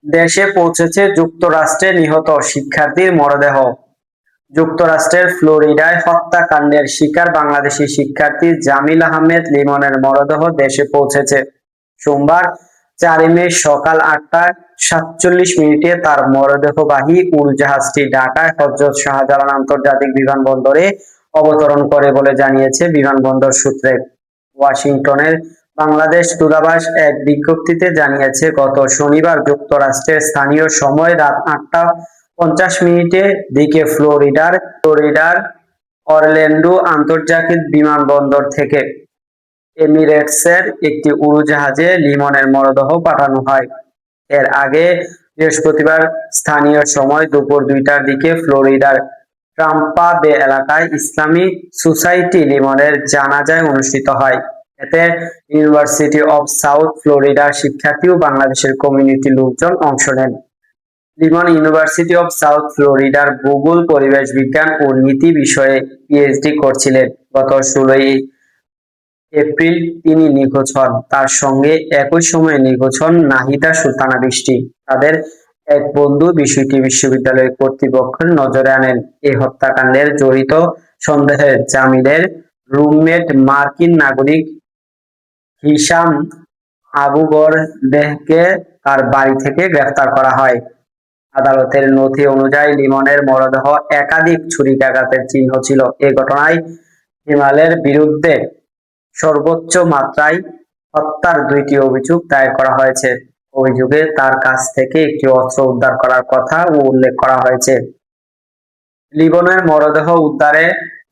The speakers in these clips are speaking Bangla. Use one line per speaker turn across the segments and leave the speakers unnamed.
দেশে পৌঁছেছে যুক্তরাষ্ট্রে নিহত শিক্ষার্থীর মরদেহ। যুক্তরাষ্ট্রের ফ্লোরিডায় হত্যাকাণ্ডের শিকার বাংলাদেশি শিক্ষার্থী জামিল আহমেদ লিমনের মরদেহ দেশে পৌঁছেছে। সোমবার 4 মে সকাল 8টা 47 মিনিটে তার মরদেহবাহী উড়োজাহাজটি ঢাকায় হযরত শাহজালাল আন্তর্জাতিক বিমানবন্দরে অবতরণ করে বলে জানিয়েছে বিমানবন্দর সূত্রে। ওয়াশিংটনের বাংলাদেশ দূতাবাস এক বিজ্ঞপ্তিতে জানিয়েছে, গত শনিবার যুক্তরাষ্ট্রের স্থানীয় সময় রাত 8টা 50 মিনিটের দিকে ফ্লোরিডার অরল্যান্ডো আন্তর্জাতিক বিমানবন্দর থেকে এমিরেটসের একটি উড়োজাহাজে লিমনের মরদেহ পাঠানো হয়। এর আগে বৃহস্পতিবার স্থানীয় সময় দুপুর 2টার দিকে ফ্লোরিডার ট্রাম্পা বে এলাকায় ইসলামী সোসাইটি লিমনের জানাজা অনুষ্ঠিত হয়। এতে ইউনিভার্সিটি অব সাউথ ফ্লোরিডার শিক্ষার্থী ও বাংলাদেশের কমিউনিটির লোকজন অংশ নেন। লিমন ইউনিভার্সিটি অব সাউথ ফ্লোরিডার ভূগোল, পরিবেশ বিজ্ঞান ও নীতি বিষয়ে পিএইচডি করছিলেন। গত 16 এপ্রিল তিনি নিখোঁজ হন। তার সঙ্গে একই সময়ে নিখোঁজ হন নাহিদা সুলতানা বৃষ্টি। তাদের এক বন্ধু বিষয়টি বিশ্ববিদ্যালয় কর্তৃপক্ষের নজরে আনেন। এই হত্যাকাণ্ডের জড়িত সন্দেহে জামিলের রুমমেট মার্কিন নাগরিক হিশাম আবু বরদেহকে তার বাড়ি থেকে গ্রেফতার করা হয়। আদালতের নথি অনুযায়ী লিমনের মরদেহ একাধিক ছুরিকাঘাতের চিহ্ন ছিল। এ ঘটনায় হিমালের বিরুদ্ধে সর্বোচ্চ মাত্রায় হত্যার 2টি অভিযোগ দায়ের করা হয়েছে। অভিযোগে তার কাছ থেকে একটি অস্ত্র উদ্ধার করার কথা উল্লেখ করা হয়েছে। লিমনের মরদেহ উদ্ধারে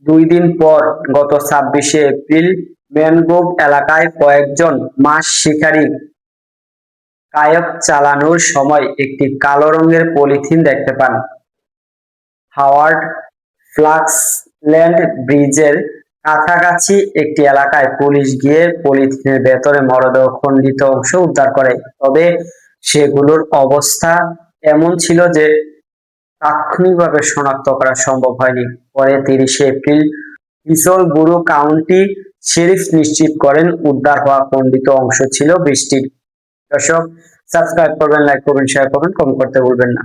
2 দিন পর গত 26 এপ্রিল ম্যানগ্রোভ এলাকায় কয়েকজন মাছ শিকারী কায়াক চালানোর সময় একটি কালো রঙের পলিথিন দেখতে পান। হাওয়ার্ড ফ্লাক্সল্যান্ড ব্রিজের কাছাকাছি একটি এলাকায় পুলিশ গিয়ে পলিথিনের ভেতরে মরদেহ খণ্ডিত অংশ উদ্ধার করে। তবে সেগুলোর অবস্থা এমন ছিল যে তাৎক্ষণিকভাবে শনাক্ত করা সম্ভব হয়নি। পরে 30 এপ্রিল হিলসবরো কাউন্টি শেরিফ নিশ্চিত করেন উদ্ধার হওয়া খণ্ডিত অংশ ছিল বৃষ্টির। দর্শক, সাবস্ক্রাইব করবেন, লাইক করবেন, শেয়ার করবেন, কমেন্ট করতে ভুলবেন না।